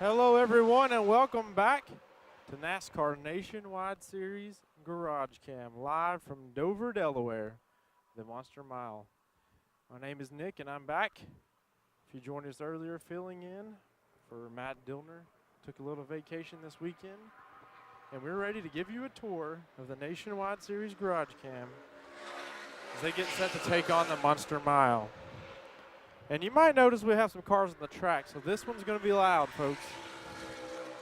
Hello, everyone, and welcome back to NASCAR Nationwide Series GarageCam, live from Dover, Delaware, the Monster Mile. My name is Nick, and I'm back. If you joined us earlier, filling in for Matt Dillner, took a little vacation this weekend, and we're ready to give you a tour of the Nationwide Series GarageCam as they get set to take on the Monster Mile. And you might notice we have some cars on the track, so this one's going to be loud, folks.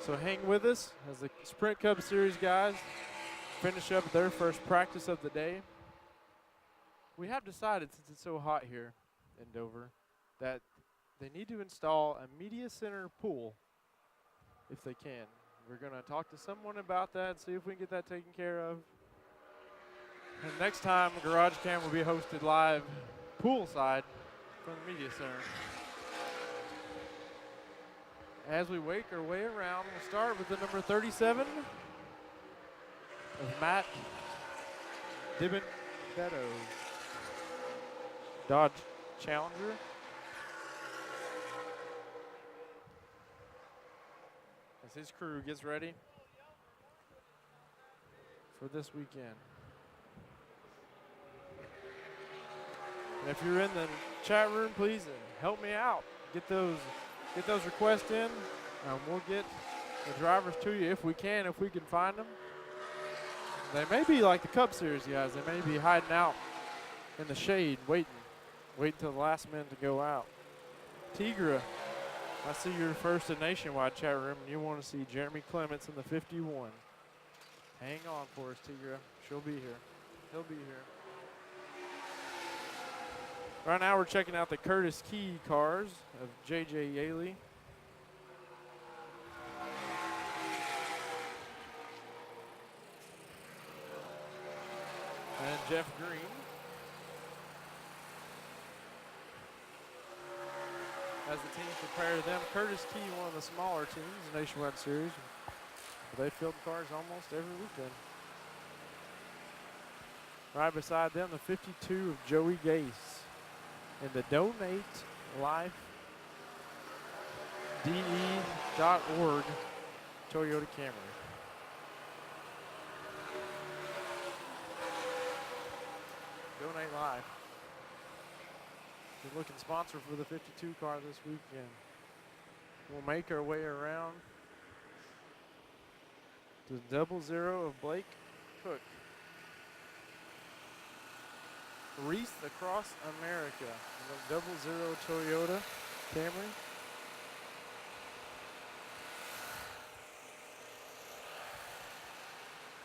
So hang with us as the Sprint Cup Series guys finish up their first practice of the day. We have decided, since it's so hot here in Dover, that they need to install a media center pool if they can. We're going to talk to someone about that, see if we can get that taken care of. And next time, GarageCam will be hosted live poolside from the media center. As we wake our way around, we'll start with the number 37 of Matt Dibendetto, Dodge Challenger. As his crew gets ready for this weekend. And if you're in the chat room, please help me out. Get those requests in. We'll get the drivers to you if we can find them. They may be like the Cup Series guys. They may be hiding out in the shade, waiting till the last minute to go out. Tigra, I see you're first in Nationwide chat room, and you want to see Jeremy Clements in the 51. Hang on for us, Tigra. She'll be here. He'll be here. Right now we're checking out the Curtis Key cars of J.J. Yaley. And Jeff Green. As the teams prepare them, Curtis Key, one of the smaller teams in the Nationwide Series. They field cars almost every weekend. Right beside them, the 52 of Joey Gase. And the DonateLifeDE.org Toyota Camry. Donate Life. Good looking sponsor for the 52 car this weekend. We'll make our way around to the 00 of Blake Cook. Reese Across America, the 00 Toyota Camry.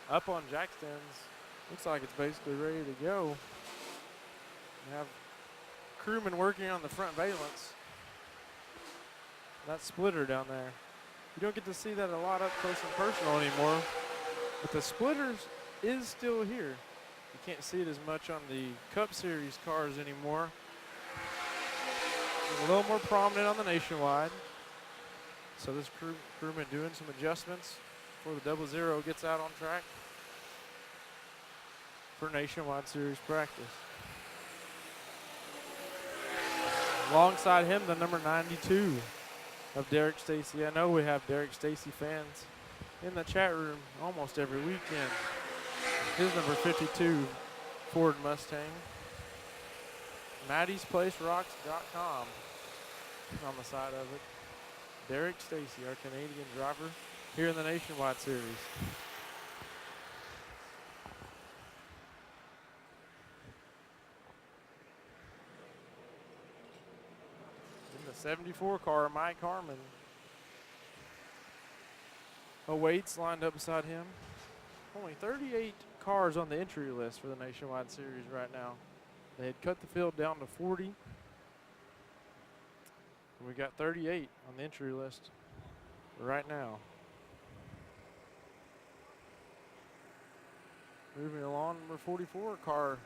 Up on jack stands, looks like it's basically ready to go. We have crewmen working on the front valence. That splitter down there. You don't get to see that a lot up close and personal anymore, but the splitters is still here. You can't see it as much on the Cup Series cars anymore. It's a little more prominent on the Nationwide. So this crewman doing some adjustments before the 00 gets out on track for Nationwide Series practice. Alongside him, the number 92 of Derek Stacy. I know we have Derek Stacy fans in the chat room almost every weekend. His number 52 Ford Mustang. Matty'sPlaceRocks.com on the side of it. Derek Stacy, our Canadian driver here in the Nationwide Series. In the 74 car, Mike Harmon awaits lined up beside him. Only 38 cars on the entry list for the Nationwide Series right now. They had cut the field down to 40. And we got 38 on the entry list right now. Moving along, number 44 car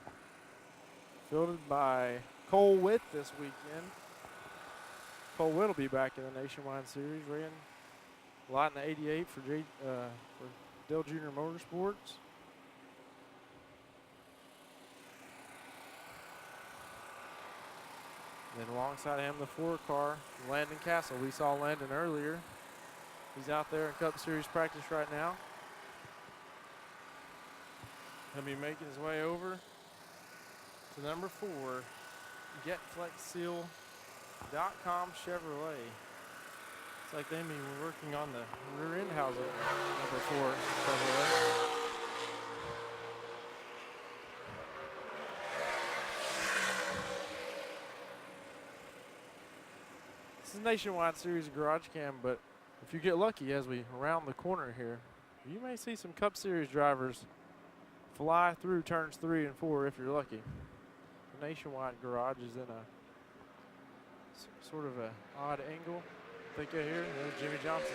fielded by Cole Witt this weekend. Cole Witt will be back in the Nationwide Series. Ran a lot in the 88 for Dale Jr. Motorsports. Then alongside him, the 4 car, Landon Castle. We saw Landon earlier He's out there in Cup Series practice right now. He'll be making his way over to number 4, GetFlexSeal.com Chevrolet. It's like they may be working on the rear end housing, number 4 Chevrolet. This is Nationwide Series GarageCam, but if you get lucky as we round the corner here, you may see some Cup Series drivers fly through turns 3 and 4 if you're lucky. The Nationwide garage is in a sort of an odd angle. I think I hear there's Jimmy Johnson.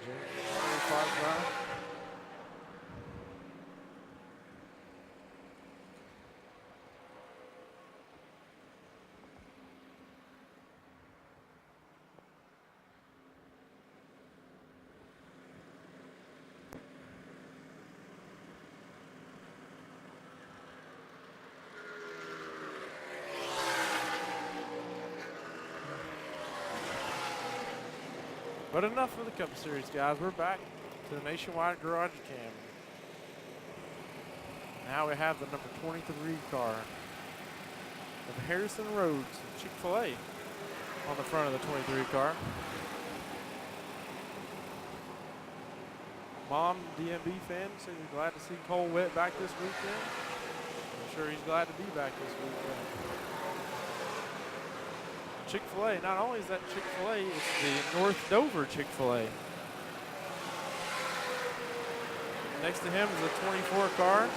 Jimmy flies by. But enough of the Cup Series, guys. We're back to the Nationwide GarageCam. Now we have the number 23 car of Harrison Rhodes, Chick-fil-A, on the front of the 23 car. Mom, DMB fan, so you're glad to see Cole Witt back this weekend. I'm sure he's glad to be back this weekend. Chick-fil-A, not only is that Chick-fil-A, it's the North Dover Chick-fil-A. Next to him is a 24 car.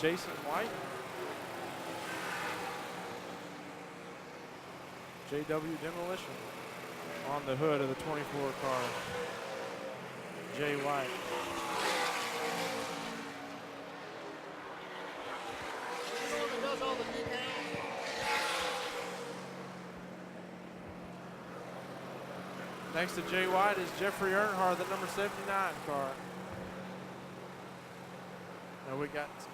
Jason White. JW Demolition on the hood of the 24 car. Jay White. Next to Jay White is Jeffrey Earnhardt, the number 79 car. Now we got some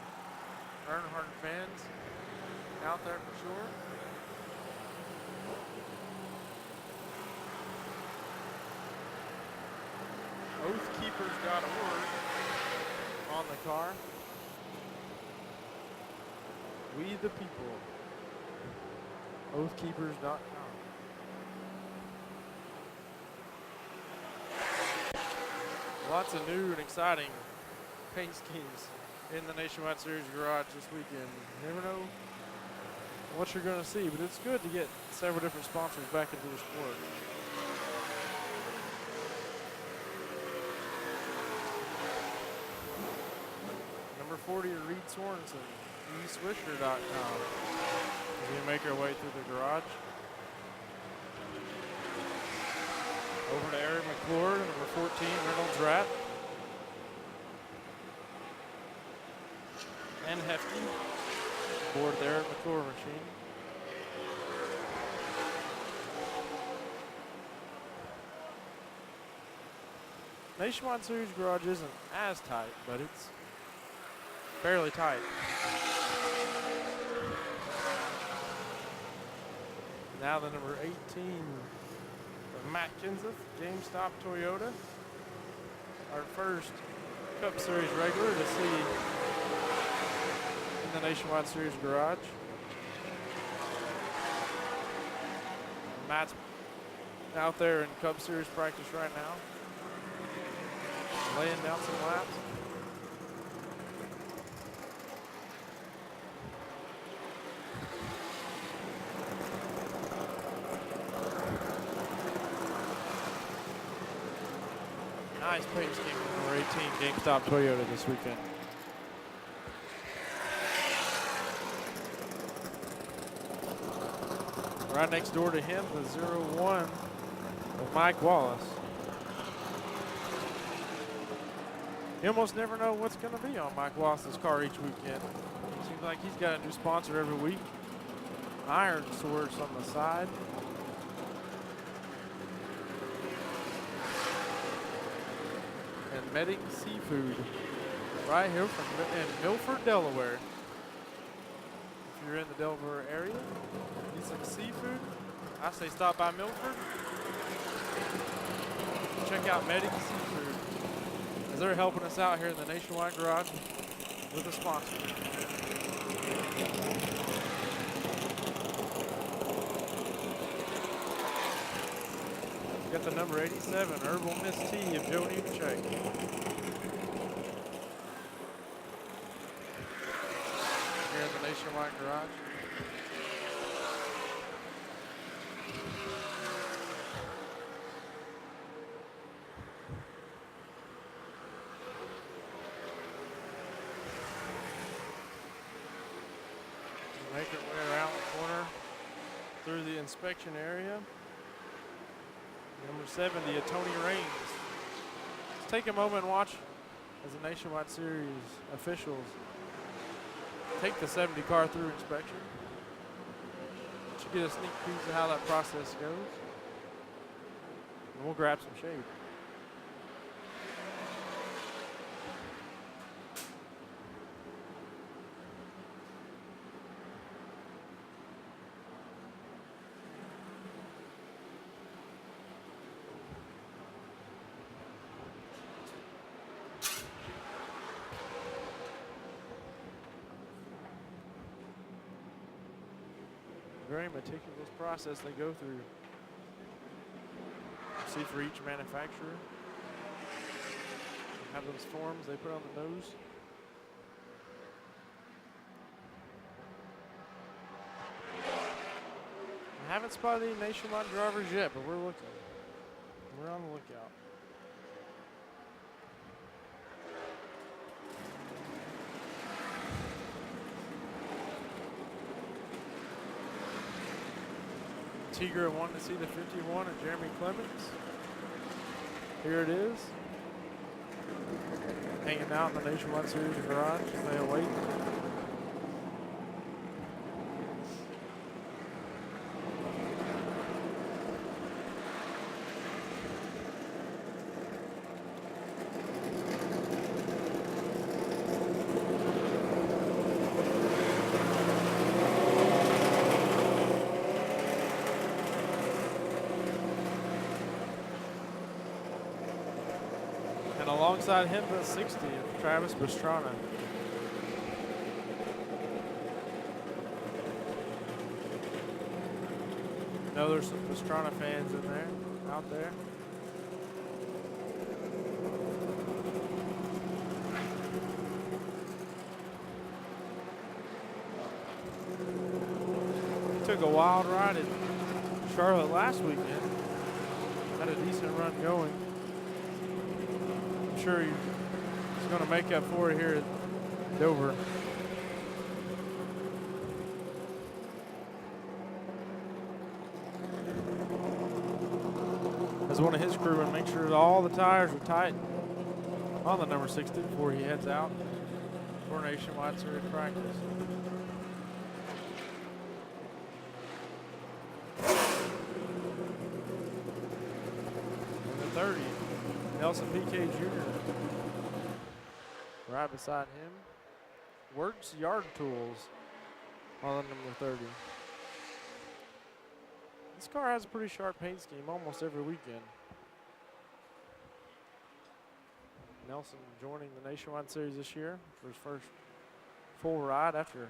Earnhardt fans out there for sure. Oathkeepers.org on the car. We the people. Oathkeepers.com. Lots of new and exciting paint schemes in the Nationwide Series garage this weekend. You never know what you're going to see, but it's good to get several different sponsors back into the sport. Number 40, Reed Sorensen, eSwisher.com. As we make our way through the garage. Over to Eric McClure, number 14, Reynolds Rat. And Hefty aboard the Eric McClure machine. Nationwide Series garage isn't as tight, but it's fairly tight. Now the number 18 of Matt Kenseth, GameStop Toyota. Our first Cup Series regular to see in the Nationwide Series garage. Matt's out there in Cup Series practice right now, laying down some laps. Nice paint scheme from number 18 GameStop Toyota this weekend. Right next door to him, the 01 of Mike Wallace. You almost never know what's going to be on Mike Wallace's car each weekend. Seems like he's got a new sponsor every week. Iron Source on the side. And Medic Seafood right here from in Milford, Delaware. If you're in the Delaware area, need some seafood, I say stop by Milford. Check out Medic Seafood, as they're helping us out here in the Nationwide Garage with a sponsor. Got the number 87, Herbal Miss Tea of Joni Shake. Here in the Nationwide Garage. Make our way around the corner through the inspection area. Number 70, Tony Raines. Let's take a moment and watch as the Nationwide Series officials take the 70 car through inspection. Should get a sneak peek of how that process goes. And we'll grab some shade. Very meticulous process they go through. See, for each manufacturer, have those forms they put on the nose. I haven't spotted any Nationwide drivers yet, but we're looking. We're on the lookout. Tigra wanted to see the 51 of Jeremy Clements. Here it is. Hanging out in the Nationwide Series garage as they await. And alongside him, the 60 of Travis Pastrana. I know there's some Pastrana fans in there, out there. Took a wild ride at Charlotte last weekend. Had a decent run going. I'm sure he's going to make up for it here at Dover. As one of his crewmen, make sure that all the tires are tight on the number 60 before he heads out for Nationwide Series practice. And the 30, Nelson P.K. Jr. right beside him. Works Yard Tools on the number 30. This car has a pretty sharp paint scheme almost every weekend. Nelson joining the Nationwide Series this year for his first full ride after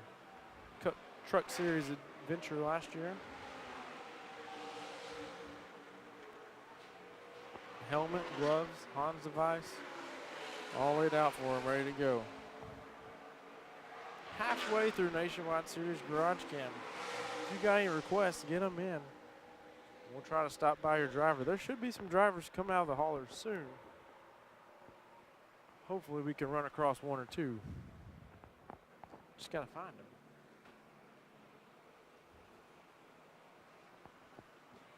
Truck Series adventure last year. Helmet, gloves, Hans device, all laid out for him, ready to go. Halfway through Nationwide Series GarageCam. If you got any requests, get them in. We'll try to stop by your driver. There should be some drivers coming out of the haulers soon. Hopefully we can run across one or two. Just got to find them.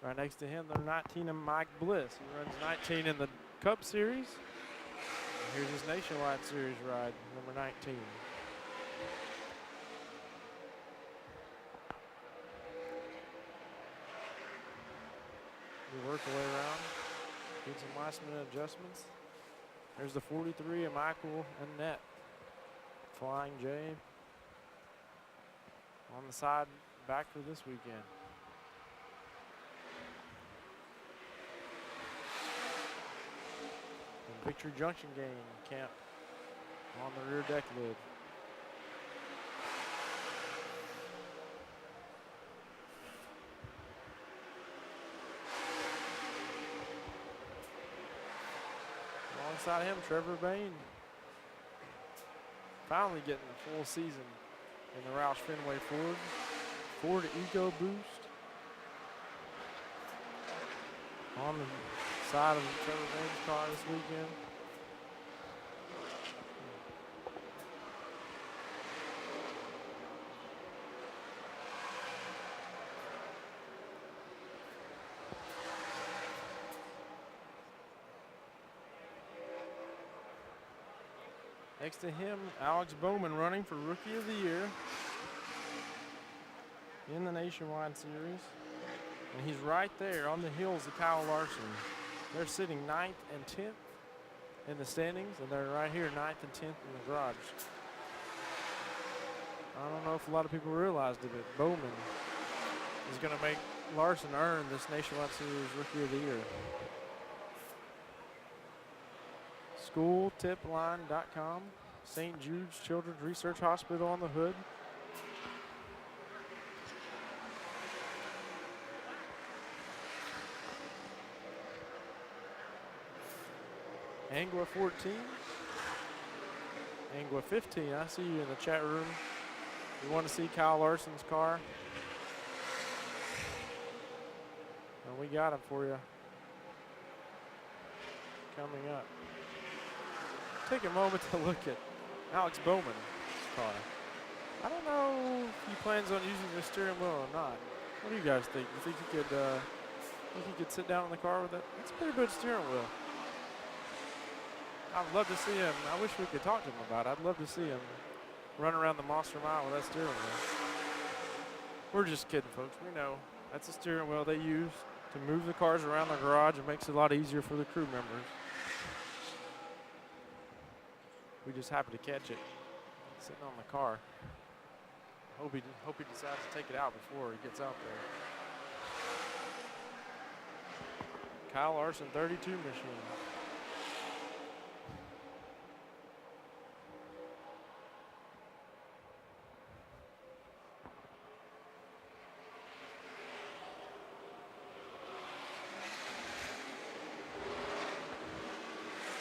Right next to him, the 19 of Mike Bliss. He runs 19 in the Cup Series. And here's his Nationwide Series ride, number 19. We work our way around, did some last minute adjustments. There's the 43 of Michael Annette. Flying J. on the side back for this weekend. And Victory Junction game camp on the rear deck lid. Alongside him, Trevor Bain. Finally getting the full season in the Roush Fenway Ford Eco Boost. On the side of Trevor Bain's car this weekend. Next to him, Alex Bowman running for Rookie of the Year in the Nationwide Series. And he's right there on the heels of Kyle Larson. They're sitting 9th and 10th in the standings, and they're right here 9th and 10th in the garage. I don't know if a lot of people realized it, but Bowman is going to make Larson earn this Nationwide Series Rookie of the Year. SchoolTipLine.com, St. Jude's Children's Research Hospital on the hood. Angua 14, Angua 15, I see you in the chat room. You want to see Kyle Larson's car? And we got him for you. Coming up. Take a moment to look at Alex Bowman's car. I don't know if he plans on using the steering wheel or not. What do you guys think? You think he could sit down in the car with it? It's a pretty good steering wheel. I'd love to see him. I wish we could talk to him about it. I'd love to see him run around the Monster Mile with that steering wheel. We're just kidding, folks. We know that's a steering wheel they use to move the cars around the garage. It makes it a lot easier for the crew members. We just happened to catch it sitting on the car. Hope he decides to take it out before he gets out there. Kyle Larson 32 machine.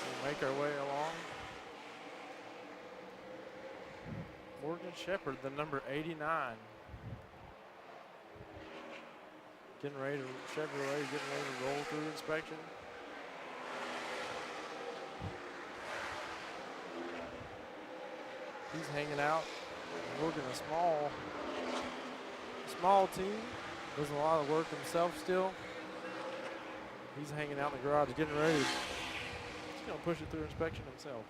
We'll make our way along. Morgan Shepherd, the number 89. Getting ready to roll through inspection. He's hanging out. Morgan, a small team. Does a lot of work himself still. He's hanging out in the garage, getting ready. He's gonna push it through inspection himself.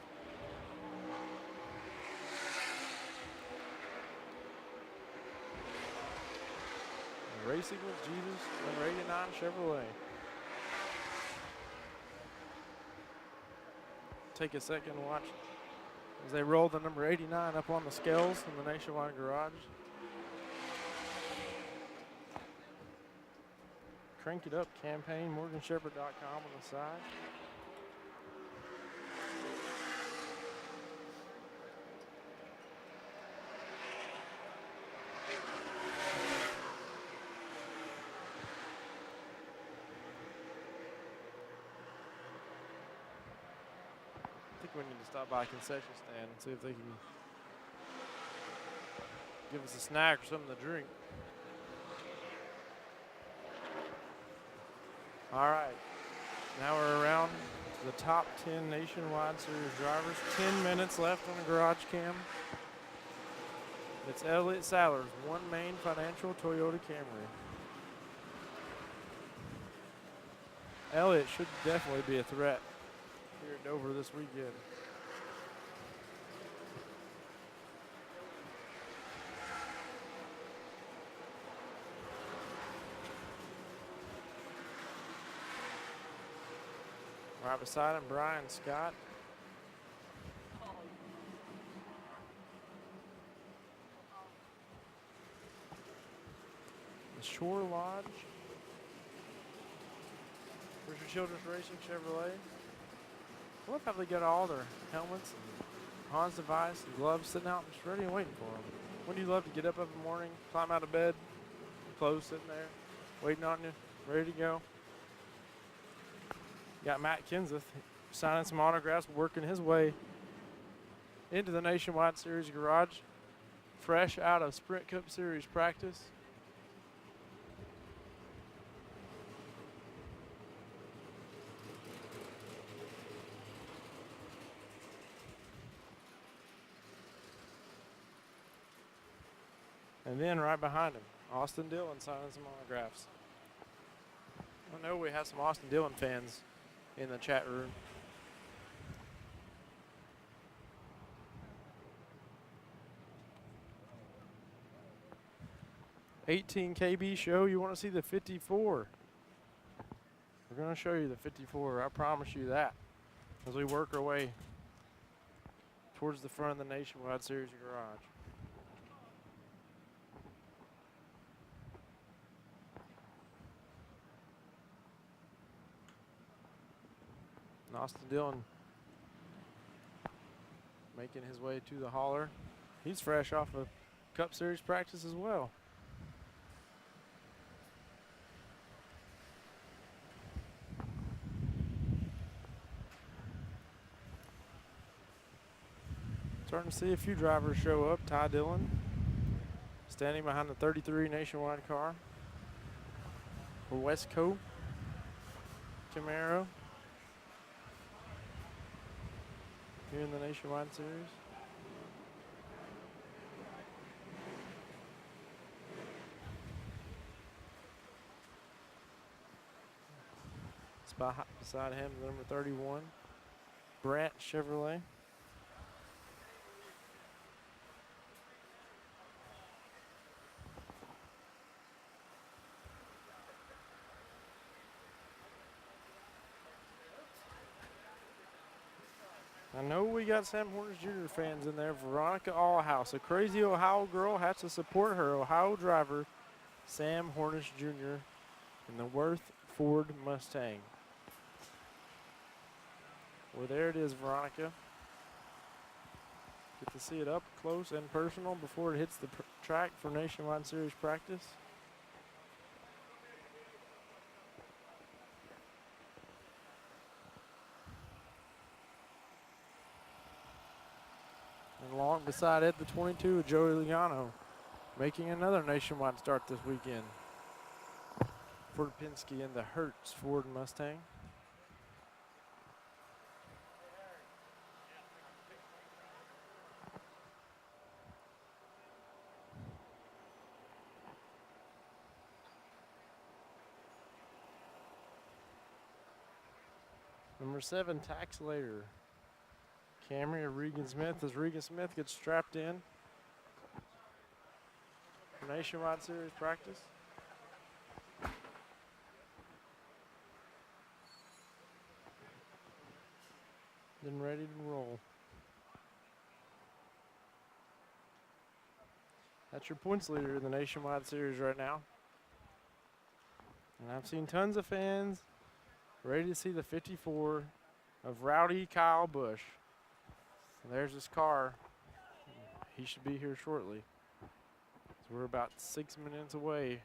Racing with Jesus, number 89 Chevrolet. Take a second to watch as they roll the number 89 up on the scales in the Nationwide garage. Crank It Up campaign, morganshepard.com on the side. We need to stop by a concession stand and see if they can give us a snack or something to drink. All right, now we're around the top 10 Nationwide Series drivers. 10 minutes left on the garage cam. It's Elliott Sadler's One Main Financial Toyota Camry. Elliott should definitely be a threat here at Dover this weekend. Right beside him, Brian Scott. Shore Lodge. Where's your Children's Racing Chevrolet? I love how they got all their helmets and Hans device and gloves sitting out just ready and waiting for them. Wouldn't you love to get up every morning, climb out of bed, clothes sitting there, waiting on you, ready to go? Got Matt Kenseth signing some autographs, working his way into the Nationwide Series garage, fresh out of Sprint Cup Series practice. And then right behind him, Austin Dillon signing some autographs. I know we have some Austin Dillon fans in the chat room. $18 KB show, you want to see the 54. We're going to show you the 54, I promise you that, as we work our way towards the front of the Nationwide Series garage. And Austin Dillon making his way to the hauler. He's fresh off of Cup Series practice as well. Starting to see a few drivers show up. Ty Dillon standing behind the 33 Nationwide car for Westco Camaro here in the Nationwide Series. Beside him, number 31, Brandt Chevrolet. I know we got Sam Hornish Jr. fans in there. Veronica Allhouse, a crazy Ohio girl, has to support her Ohio driver, Sam Hornish Jr. in the Worth Ford Mustang. Well, there it is, Veronica. Get to see it up close and personal before it hits the track for Nationwide Series practice. And along beside it, the 22 of Joey Logano, making another Nationwide start this weekend for Penske in the Hertz Ford Mustang. Number 7, Taxilator. Camry of Regan Smith as Regan Smith gets strapped in for Nationwide Series practice. Then ready to roll. That's your points leader in the Nationwide Series right now. And I've seen tons of fans ready to see the 54 of Rowdy Kyle Busch. And there's his car. He should be here shortly. So we're about 6 minutes away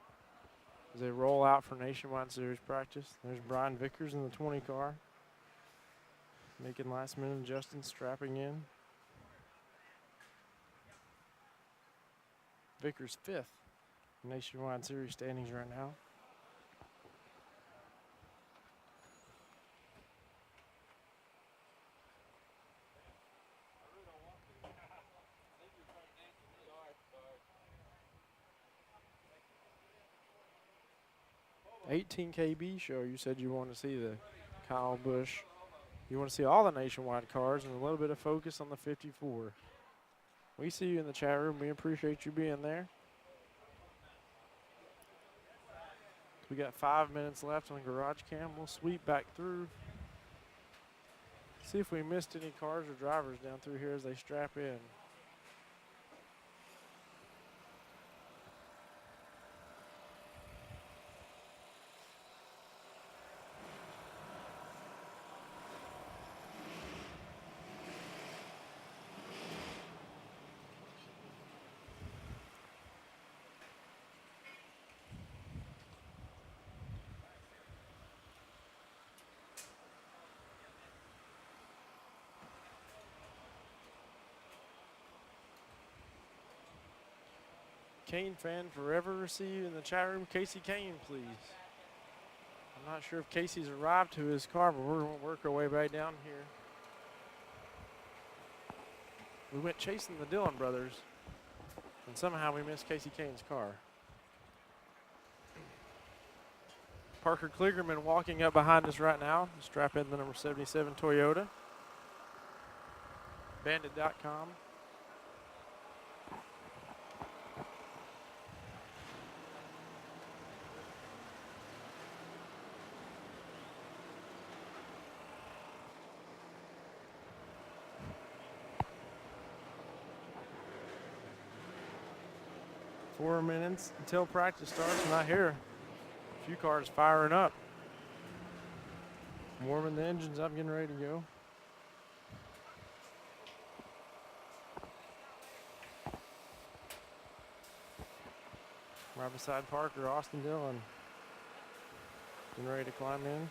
as they roll out for Nationwide Series practice. There's Brian Vickers in the 20 car, making last minute adjustments, strapping in. Vickers 5th Nationwide Series standings right now. $18 KB show. You said you want to see the Kyle Busch. You want to see all the Nationwide cars and a little bit of focus on the 54. We see you in the chat room. We appreciate you being there. We got 5 minutes left on GarageCam. We'll sweep back through. See if we missed any cars or drivers down through here as they strap in. Kane fan forever receive in the chat room? Casey Kane, please. I'm not sure if Casey's arrived to his car, but we're going to work our way back down here. We went chasing the Dillon brothers, and somehow we missed Casey Kane's car. Parker Kligerman walking up behind us right now. Strap in the number 77 Toyota. Bandit.com. Four minutes until practice starts, and I hear a few cars firing up. Warming the engines up, getting ready to go. Right beside Parker, Austin Dillon. Getting ready to climb in.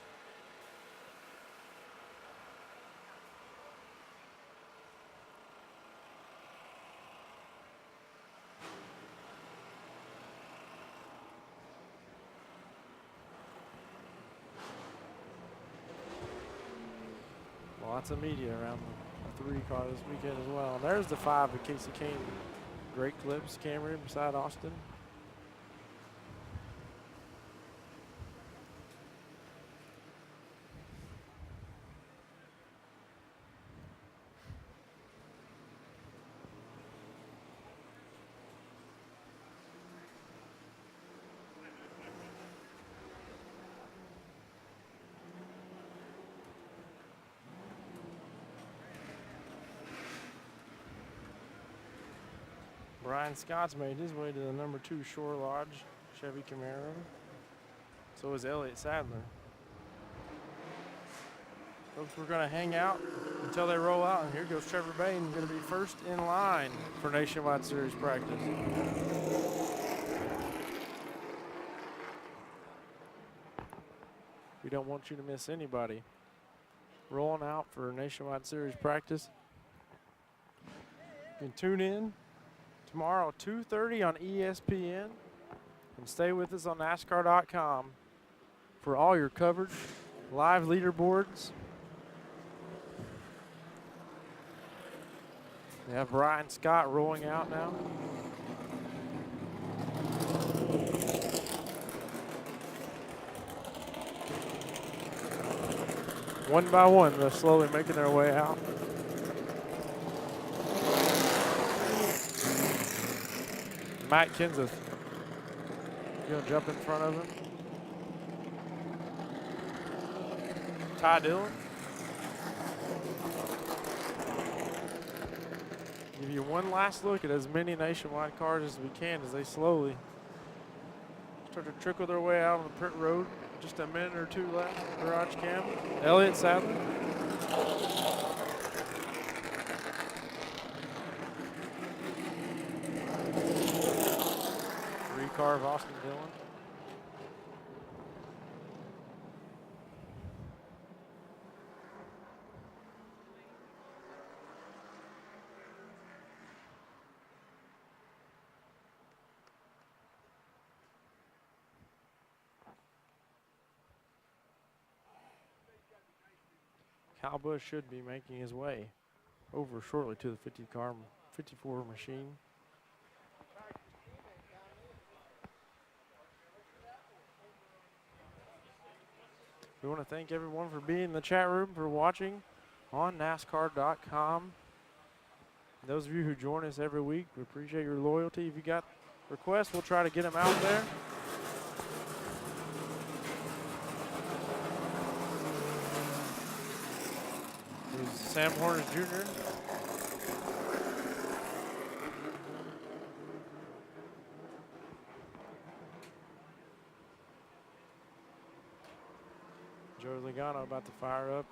Lots of media around the 3 car this weekend as well. And there's the 5 of Casey Kane. Great clips, Cameron beside Austin. Brian Scott's made his way to the number 2 Shore Lodge Chevy Camaro. So is Elliott Sadler. Folks, we're going to hang out until they roll out. And here goes Trevor Bain, going to be first in line for Nationwide Series practice. We don't want you to miss anybody. Rolling out for Nationwide Series practice. You can tune in tomorrow, 2:30 on ESPN, and stay with us on NASCAR.com for all your coverage, live leaderboards. We have Brian Scott rolling out now. One by one, they're slowly making their way out. Matt Kenseth going to jump in front of him. Ty Dillon. Give you one last look at as many Nationwide cars as we can as they slowly start to trickle their way out on the pit road. Just a minute or 2 left. GarageCam. Elliott Sadler. 3 car of Austin Dillon. Kyle Busch should be making his way over shortly to the 54 machine. We want to thank everyone for being in the chat room, for watching on NASCAR.com. Those of you who join us every week, we appreciate your loyalty. If you got requests, we'll try to get them out there. Here's Sam Horner Jr. Joe Logano about to fire up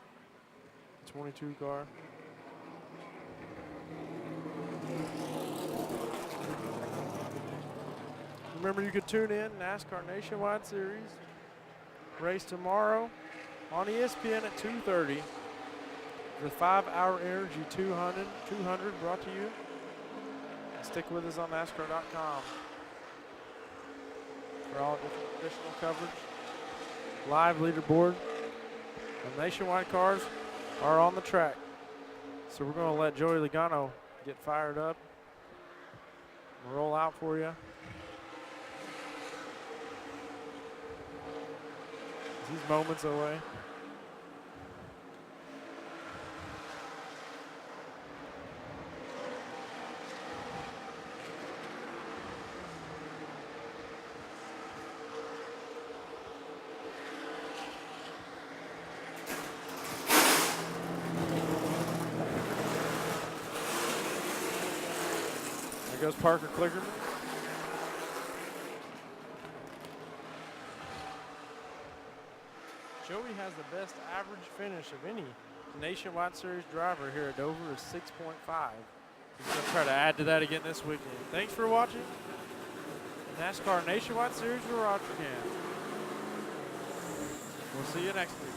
the 22 car. Remember, you could tune in NASCAR Nationwide Series race tomorrow on ESPN at 2:30. The 5-hour Energy 200 brought to you. Stick with us on NASCAR.com. for all different additional coverage. Live leaderboard. The Nationwide cars are on the track. So we're going to let Joey Logano get fired up. Roll out for you. He's moments away. There goes Parker Klickerman. Joey has the best average finish of any Nationwide Series driver here at Dover is 6.5. He's going to try to add to that again this weekend. Thanks for watching NASCAR Nationwide Series GarageCam. We'll see you next week.